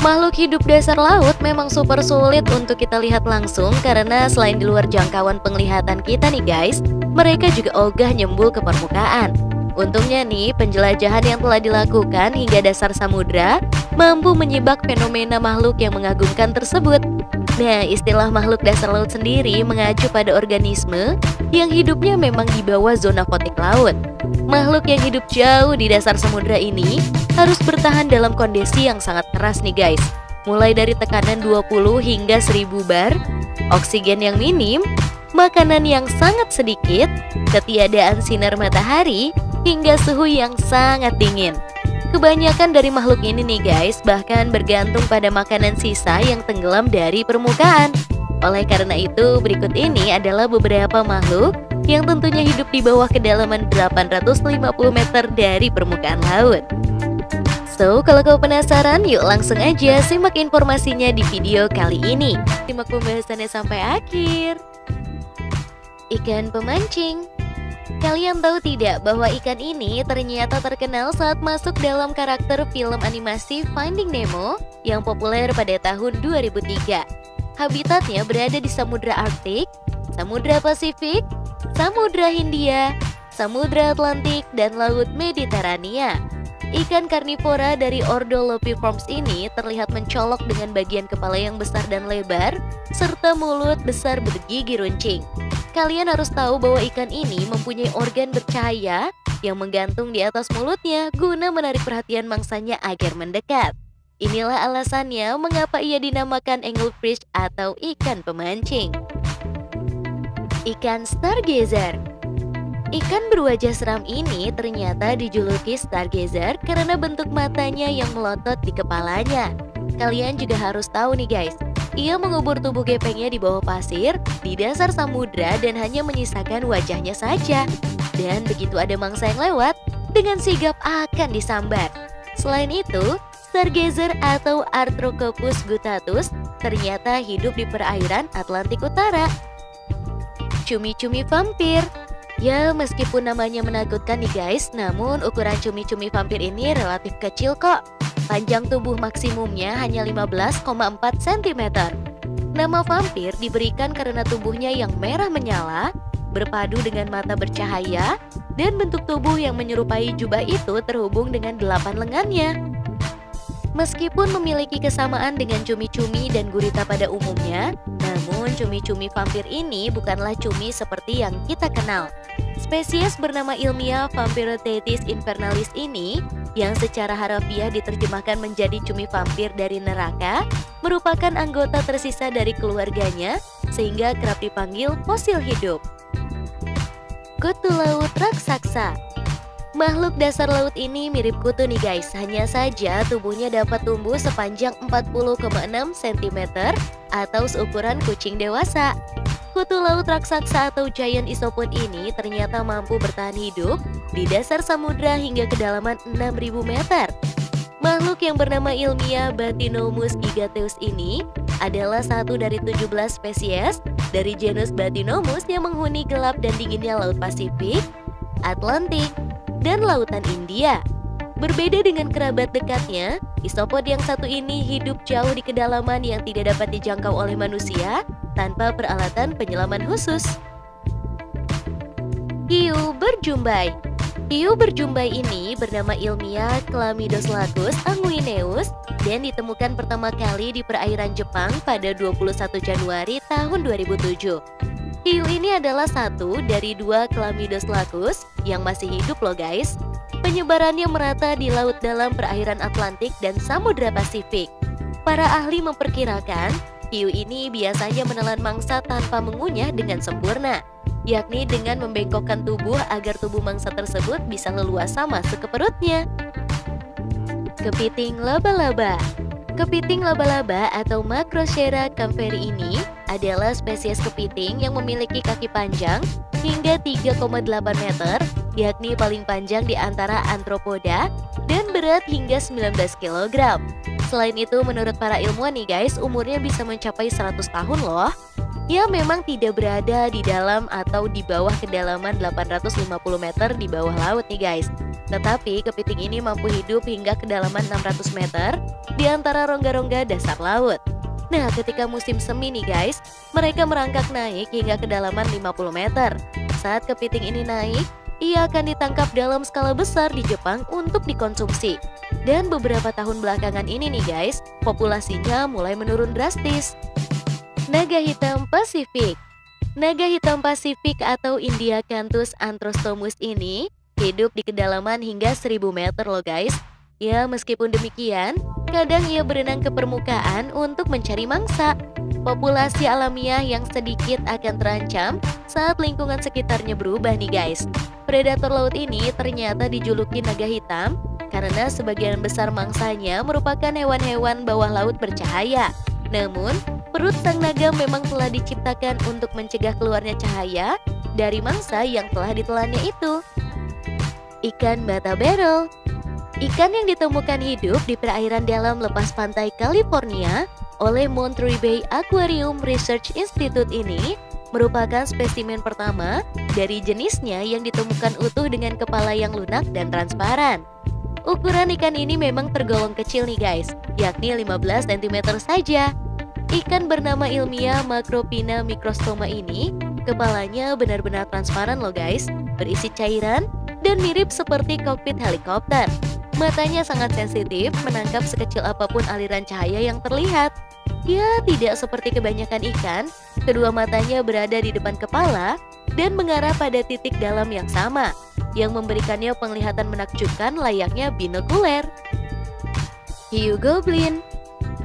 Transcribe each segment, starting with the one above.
Makhluk hidup dasar laut memang super sulit untuk kita lihat langsung karena selain di luar jangkauan penglihatan kita nih guys, mereka juga ogah nyembul ke permukaan. Untungnya nih, penjelajahan yang telah dilakukan hingga dasar samudra mampu menyibak fenomena makhluk yang mengagumkan tersebut. Nah, istilah makhluk dasar laut sendiri mengacu pada organisme yang hidupnya memang di bawah zona fotik laut. Makhluk yang hidup jauh di dasar samudra ini harus bertahan dalam kondisi yang sangat keras nih guys. Mulai dari tekanan 20 hingga 1000 bar, oksigen yang minim, makanan yang sangat sedikit, ketiadaan sinar matahari, hingga suhu yang sangat dingin. Kebanyakan dari makhluk ini nih guys bahkan bergantung pada makanan sisa yang tenggelam dari permukaan. Oleh karena itu, berikut ini adalah beberapa makhluk yang tentunya hidup di bawah kedalaman 850 meter dari permukaan laut. So, kalau kau penasaran, yuk langsung aja simak informasinya di video kali ini. Simak pembahasannya sampai akhir. Ikan pemancing. Kalian tahu tidak bahwa ikan ini ternyata terkenal saat masuk dalam karakter film animasi Finding Nemo yang populer pada tahun 2003. Habitatnya berada di Samudra Arktik, Samudra Pasifik, Samudra Hindia, Samudra Atlantik, dan Laut Mediterania. Ikan karnivora dari ordo Lopiformes ini terlihat mencolok dengan bagian kepala yang besar dan lebar, serta mulut besar bergigi runcing. Kalian harus tahu bahwa ikan ini mempunyai organ bercahaya yang menggantung di atas mulutnya guna menarik perhatian mangsanya agar mendekat. Inilah alasannya mengapa ia dinamakan anglefish atau ikan pemancing. Ikan stargazer. Ikan berwajah seram ini ternyata dijuluki stargazer karena bentuk matanya yang melotot di kepalanya. Kalian juga harus tahu nih guys, ia mengubur tubuh gepengnya di bawah pasir, di dasar samudra dan hanya menyisakan wajahnya saja. Dan begitu ada mangsa yang lewat, dengan sigap akan disambar. Selain itu, stargazer atau Arthrococcus guttatus ternyata hidup di perairan Atlantik Utara. Cumi-cumi vampir. Ya, meskipun namanya menakutkan nih guys, namun ukuran cumi-cumi vampir ini relatif kecil kok. Panjang tubuh maksimumnya hanya 15,4 cm. Nama vampir diberikan karena tubuhnya yang merah menyala, berpadu dengan mata bercahaya, dan bentuk tubuh yang menyerupai jubah itu terhubung dengan 8 lengannya. Meskipun memiliki kesamaan dengan cumi-cumi dan gurita pada umumnya, namun cumi-cumi vampir ini bukanlah cumi seperti yang kita kenal. Spesies bernama ilmiah Vampiroteuthis infernalis ini, yang secara harafiah diterjemahkan menjadi cumi vampir dari neraka, merupakan anggota tersisa dari keluarganya, sehingga kerap dipanggil fosil hidup. Kutu laut raksasa. Makhluk dasar laut ini mirip kutu nih guys, hanya saja tubuhnya dapat tumbuh sepanjang 40,6 cm atau seukuran kucing dewasa. Kutu laut raksasa atau giant isopod ini ternyata mampu bertahan hidup di dasar samudra hingga kedalaman 6000 meter. Makhluk yang bernama ilmiah Bathynomus giganteus ini adalah satu dari 17 spesies dari genus Bathynomus yang menghuni gelap dan dinginnya Laut Pasifik, Atlantik, dan Lautan India. Berbeda dengan kerabat dekatnya, isopod yang satu ini hidup jauh di kedalaman yang tidak dapat dijangkau oleh manusia tanpa peralatan penyelaman khusus. Hiu berjumbai. Hiu berjumbai ini bernama ilmiah Chlamydoslacus anguineus dan ditemukan pertama kali di perairan Jepang pada 21 Januari tahun 2007. Hiu ini adalah satu dari 2 Chlamydoslacus yang masih hidup loh guys. Penyebarannya merata di laut dalam perairan Atlantik dan Samudra Pasifik. Para ahli memperkirakan hiu ini biasanya menelan mangsa tanpa mengunyah dengan sempurna, yakni dengan membengkokkan tubuh agar tubuh mangsa tersebut bisa leluasa masuk ke perutnya. Kepiting laba-laba. Kepiting laba-laba atau Macrocera campheri ini adalah spesies kepiting yang memiliki kaki panjang hingga 3,8 meter, yakni paling panjang di antara antropoda, dan berat hingga 19 kg. Selain itu, menurut para ilmuwan nih guys, umurnya bisa mencapai 100 tahun loh. Ya, memang tidak berada di dalam atau di bawah kedalaman 850 meter di bawah laut nih guys. Tetapi kepiting ini mampu hidup hingga kedalaman 600 meter di antara rongga-rongga dasar laut. Nah, ketika musim semi nih guys, mereka merangkak naik hingga kedalaman 50 meter. Saat kepiting ini naik, ia akan ditangkap dalam skala besar di Jepang untuk dikonsumsi. Dan beberapa tahun belakangan ini nih guys, populasinya mulai menurun drastis. Naga hitam Pasifik. Naga hitam Pasifik atau Indiacanthus anthrostomus ini hidup di kedalaman hingga 1000 meter loh guys. Ya, meskipun demikian, kadang ia berenang ke permukaan untuk mencari mangsa. Populasi alamiah yang sedikit akan terancam saat lingkungan sekitarnya berubah nih guys. Predator laut ini ternyata dijuluki naga hitam karena sebagian besar mangsanya merupakan hewan-hewan bawah laut bercahaya. Namun, perut sang naga memang telah diciptakan untuk mencegah keluarnya cahaya dari mangsa yang telah ditelannya itu. Ikan bata barrel. Ikan yang ditemukan hidup di perairan dalam lepas pantai California oleh Monterey Bay Aquarium Research Institute ini merupakan spesimen pertama dari jenisnya yang ditemukan utuh dengan kepala yang lunak dan transparan. Ukuran ikan ini memang tergolong kecil nih guys, yakni 15 cm saja. Ikan bernama ilmiah Macropina microstoma ini, kepalanya benar-benar transparan loh guys, berisi cairan dan mirip seperti kokpit helikopter. Matanya sangat sensitif, menangkap sekecil apapun aliran cahaya yang terlihat. Ya, tidak seperti kebanyakan ikan, kedua matanya berada di depan kepala dan mengarah pada titik dalam yang sama, yang memberikannya penglihatan menakjubkan layaknya binokuler. Hiu goblin.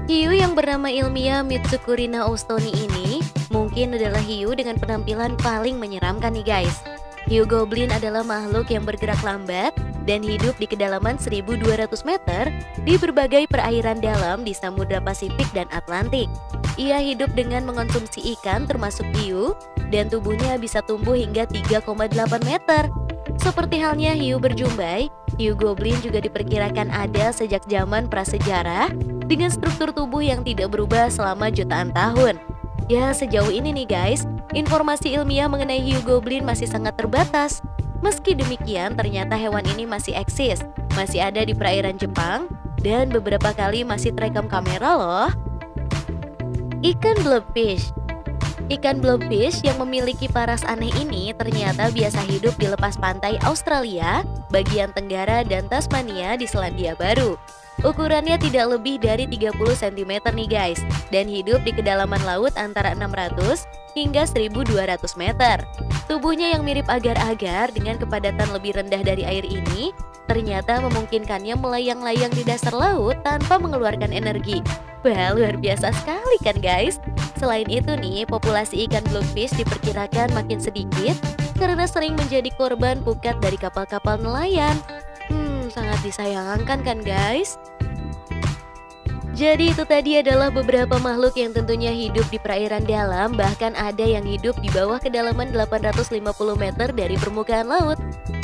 Hiu yang bernama ilmiah Mitsukurina austoni ini mungkin adalah hiu dengan penampilan paling menyeramkan nih guys. Hiu goblin adalah makhluk yang bergerak lambat dan hidup di kedalaman 1200 meter di berbagai perairan dalam di Samudra Pasifik dan Atlantik. Ia hidup dengan mengonsumsi ikan termasuk hiu dan tubuhnya bisa tumbuh hingga 3,8 meter. Seperti halnya hiu berjumbai, hiu goblin juga diperkirakan ada sejak zaman prasejarah dengan struktur tubuh yang tidak berubah selama jutaan tahun. Ya, sejauh ini nih guys, informasi ilmiah mengenai hiu goblin masih sangat terbatas. Meski demikian, ternyata hewan ini masih eksis, masih ada di perairan Jepang, dan beberapa kali masih terekam kamera loh. Ikan blobfish. Ikan blobfish yang memiliki paras aneh ini ternyata biasa hidup di lepas pantai Australia, bagian Tenggara dan Tasmania di Selandia Baru. Ukurannya tidak lebih dari 30 cm nih guys, dan hidup di kedalaman laut antara 600 hingga 1200 meter. Tubuhnya yang mirip agar-agar dengan kepadatan lebih rendah dari air ini ternyata memungkinkannya melayang-layang di dasar laut tanpa mengeluarkan energi. Wah, luar biasa sekali kan guys? Selain itu nih, populasi ikan blobfish diperkirakan makin sedikit karena sering menjadi korban pukat dari kapal-kapal nelayan. Sangat disayangkan kan guys? Jadi itu tadi adalah beberapa makhluk yang tentunya hidup di perairan dalam, bahkan ada yang hidup di bawah kedalaman 850 meter dari permukaan laut.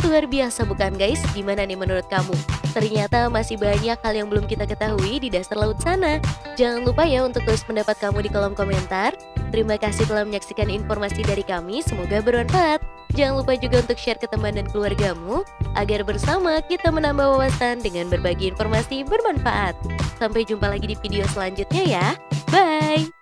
Luar biasa bukan guys? Gimana nih menurut kamu? Ternyata masih banyak hal yang belum kita ketahui di dasar laut sana. Jangan lupa ya untuk tulis pendapat kamu di kolom komentar. Terima kasih telah menyaksikan informasi dari kami, semoga bermanfaat. Jangan lupa juga untuk share ke teman dan keluargamu, agar bersama kita menambah wawasan dengan berbagi informasi bermanfaat. Sampai jumpa lagi di video selanjutnya ya. Bye!